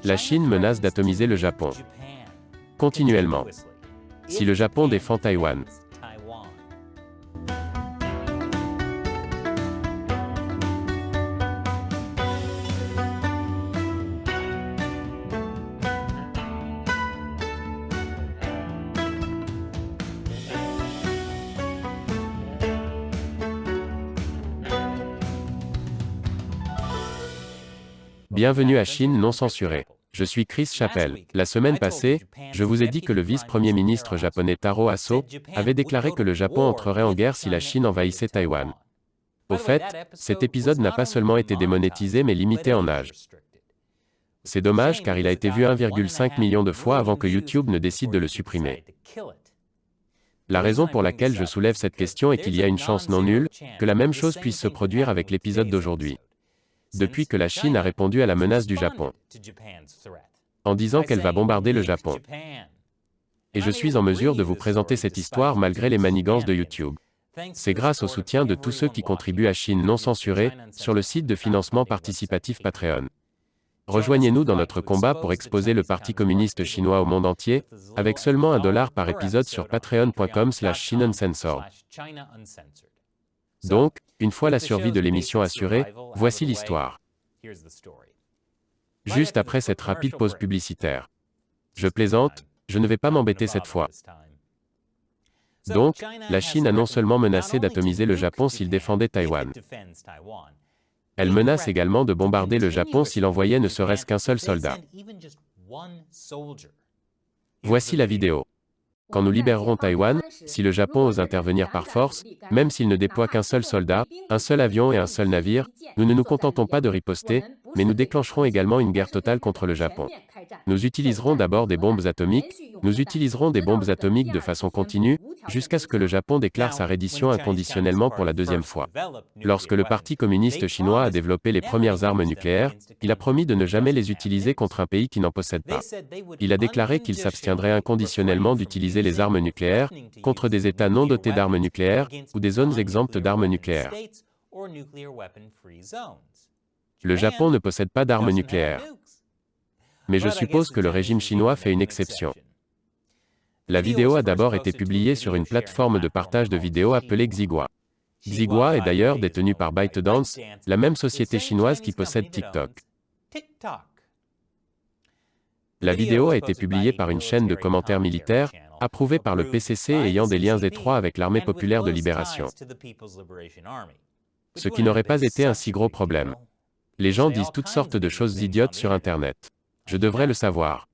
La Chine menace d'atomiser le Japon. Continuellement. Si le Japon défend Taïwan. Bienvenue à Chine non censurée. Je suis Chris Chappell. La semaine passée, je vous ai dit que le vice-premier ministre japonais Taro Aso avait déclaré que le Japon entrerait en guerre si la Chine envahissait Taïwan. Au fait, cet épisode n'a pas seulement été démonétisé mais limité en âge. C'est dommage car il a été vu 1,5 million de fois avant que YouTube ne décide de le supprimer. La raison pour laquelle je soulève cette question est qu'il y a une chance non nulle que la même chose puisse se produire avec l'épisode d'aujourd'hui. Depuis que la Chine a répondu à la menace du Japon, en disant qu'elle va bombarder le Japon. Et je suis en mesure de vous présenter cette histoire malgré les manigances de YouTube. C'est grâce au soutien de tous ceux qui contribuent à Chine non censurée, sur le site de financement participatif Patreon. Rejoignez-nous dans notre combat pour exposer le Parti communiste chinois au monde entier, avec seulement $1 par épisode sur patreon.com/ChineUncensored. Donc, une fois la survie de l'émission assurée, voici l'histoire. Juste après cette rapide pause publicitaire. Je plaisante, je ne vais pas m'embêter cette fois. Donc, la Chine a non seulement menacé d'atomiser le Japon s'il défendait Taïwan. Elle menace également de bombarder le Japon s'il envoyait ne serait-ce qu'un seul soldat. Voici la vidéo. Quand nous libérerons Taïwan, si le Japon ose intervenir par force, même s'il ne déploie qu'un seul soldat, un seul avion et un seul navire, nous ne nous contentons pas de riposter, mais nous déclencherons également une guerre totale contre le Japon. Nous utiliserons d'abord des bombes atomiques, nous utiliserons des bombes atomiques de façon continue, jusqu'à ce que le Japon déclare sa reddition inconditionnellement pour la deuxième fois. Lorsque le Parti communiste chinois a développé les premières armes nucléaires, il a promis de ne jamais les utiliser contre un pays qui n'en possède pas. Il a déclaré qu'il s'abstiendrait inconditionnellement d'utiliser les armes nucléaires contre des États non dotés d'armes nucléaires ou des zones exemptes d'armes nucléaires. Le Japon ne possède pas d'armes nucléaires. Mais je suppose que le régime chinois fait une exception. La vidéo a d'abord été publiée sur une plateforme de partage de vidéos appelée Xigua. Xigua est d'ailleurs détenue par ByteDance, la même société chinoise qui possède TikTok. La vidéo a été publiée par une chaîne de commentaires militaires, approuvée par le PCC et ayant des liens étroits avec l'Armée populaire de libération. Ce qui n'aurait pas été un si gros problème. Les gens disent toutes sortes de choses idiotes sur Internet. Je devrais le savoir.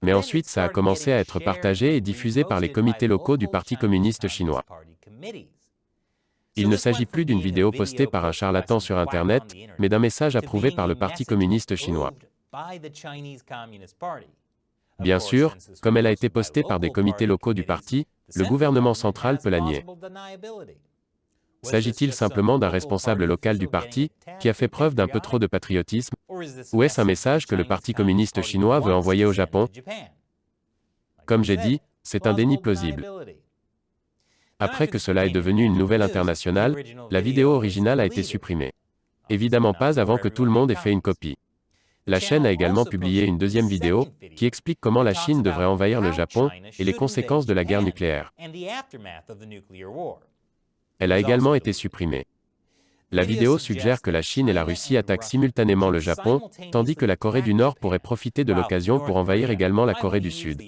Mais ensuite ça a commencé à être partagé et diffusé par les comités locaux du Parti communiste chinois. Il ne s'agit plus d'une vidéo postée par un charlatan sur Internet, mais d'un message approuvé par le Parti communiste chinois. Bien sûr, comme elle a été postée par des comités locaux du parti, le gouvernement central peut la nier. S'agit-il simplement d'un responsable local du parti, qui a fait preuve d'un peu trop de patriotisme, ou est-ce un message que le Parti communiste chinois veut envoyer au Japon? Comme j'ai dit, c'est un déni plausible. Après que cela est devenu une nouvelle internationale, la vidéo originale a été supprimée. Évidemment pas avant que tout le monde ait fait une copie. La chaîne a également publié une deuxième vidéo, qui explique comment la Chine devrait envahir le Japon, et les conséquences de la guerre nucléaire. Elle a également été supprimée. La vidéo suggère que la Chine et la Russie attaquent simultanément le Japon, tandis que la Corée du Nord pourrait profiter de l'occasion pour envahir également la Corée du Sud.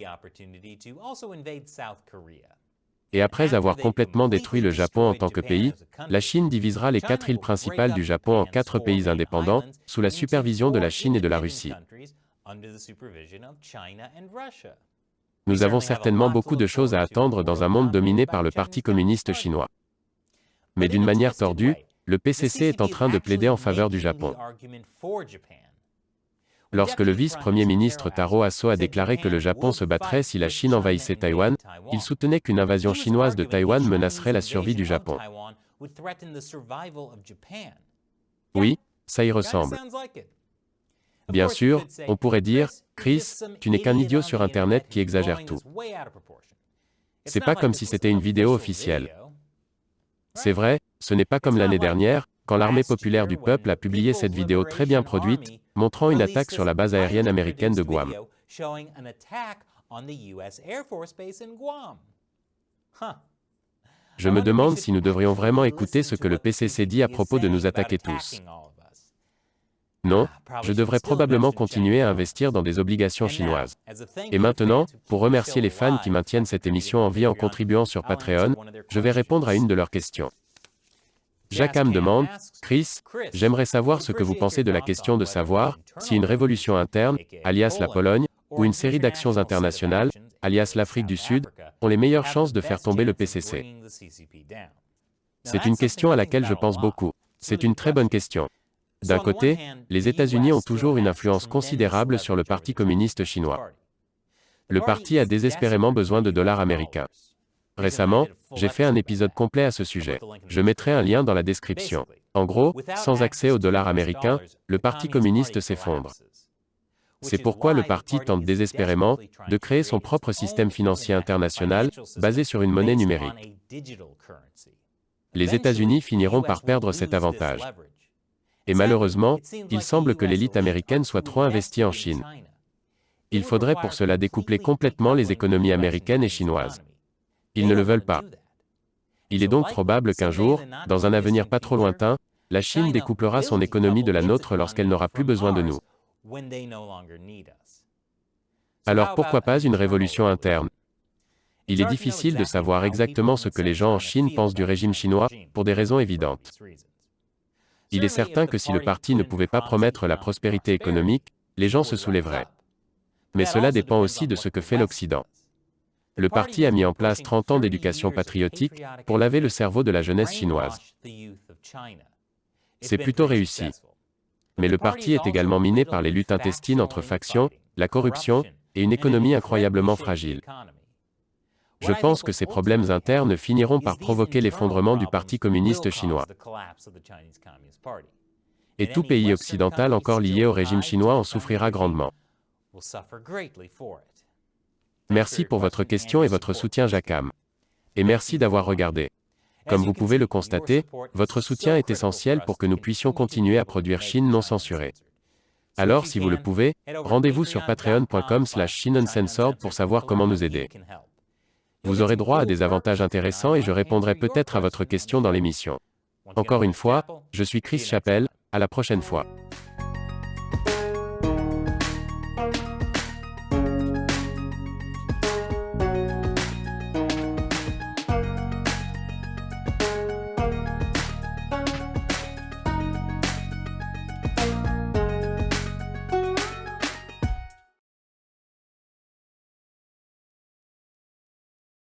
Et après avoir complètement détruit le Japon en tant que pays, la Chine divisera les 4 îles principales du Japon en 4 pays indépendants, sous la supervision de la Chine et de la Russie. Nous avons certainement beaucoup de choses à attendre dans un monde dominé par le Parti communiste chinois. Mais d'une manière tordue, le PCC est en train de plaider en faveur du Japon. Lorsque le vice-premier ministre Taro Aso a déclaré que le Japon se battrait si la Chine envahissait Taïwan, il soutenait qu'une invasion chinoise de Taïwan menacerait la survie du Japon. Oui, ça y ressemble. Bien sûr, on pourrait dire, Chris, tu n'es qu'un idiot sur Internet qui exagère tout. C'est pas comme si c'était une vidéo officielle. C'est vrai, ce n'est pas comme l'année dernière, quand l'Armée populaire du peuple a publié cette vidéo très bien produite, montrant une attaque sur la base aérienne américaine de Guam. Je me demande si nous devrions vraiment écouter ce que le PCC dit à propos de nous attaquer tous. Non, je devrais probablement continuer à investir dans des obligations chinoises. Et maintenant, pour remercier les fans qui maintiennent cette émission en vie en contribuant sur Patreon, je vais répondre à une de leurs questions. Jacques me demande, Chris, j'aimerais savoir ce que vous pensez de la question de savoir si une révolution interne, alias la Pologne, ou une série d'actions internationales, alias l'Afrique du Sud, ont les meilleures chances de faire tomber le PCC. C'est une question à laquelle je pense beaucoup. C'est une très bonne question. D'un côté, les États-Unis ont toujours une influence considérable sur le Parti communiste chinois. Le parti a désespérément besoin de dollars américains. Récemment, j'ai fait un épisode complet à ce sujet. Je mettrai un lien dans la description. En gros, sans accès aux dollars américains, le Parti communiste s'effondre. C'est pourquoi le parti tente désespérément de créer son propre système financier international basé sur une monnaie numérique. Les États-Unis finiront par perdre cet avantage. Et malheureusement, il semble que l'élite américaine soit trop investie en Chine. Il faudrait pour cela découpler complètement les économies américaines et chinoises. Ils ne le veulent pas. Il est donc probable qu'un jour, dans un avenir pas trop lointain, la Chine découplera son économie de la nôtre lorsqu'elle n'aura plus besoin de nous. Alors pourquoi pas une révolution interne? Il est difficile de savoir exactement ce que les gens en Chine pensent du régime chinois, pour des raisons évidentes. Il est certain que si le parti ne pouvait pas promettre la prospérité économique, les gens se soulèveraient. Mais cela dépend aussi de ce que fait l'Occident. Le parti a mis en place 30 ans d'éducation patriotique pour laver le cerveau de la jeunesse chinoise. C'est plutôt réussi. Mais le parti est également miné par les luttes intestines entre factions, la corruption, et une économie incroyablement fragile. Je pense que ces problèmes internes finiront par provoquer l'effondrement du Parti communiste chinois. Et tout pays occidental encore lié au régime chinois en souffrira grandement. Merci pour votre question et votre soutien, Jacques. Et merci d'avoir regardé. Comme vous pouvez le constater, votre soutien est essentiel pour que nous puissions continuer à produire Chine non censurée. Alors, si vous le pouvez, rendez-vous sur patreon.com/ChineUncensored pour savoir comment nous aider. Vous aurez droit à des avantages intéressants et je répondrai peut-être à votre question dans l'émission. Encore une fois, je suis Chris Chappell, à la prochaine fois.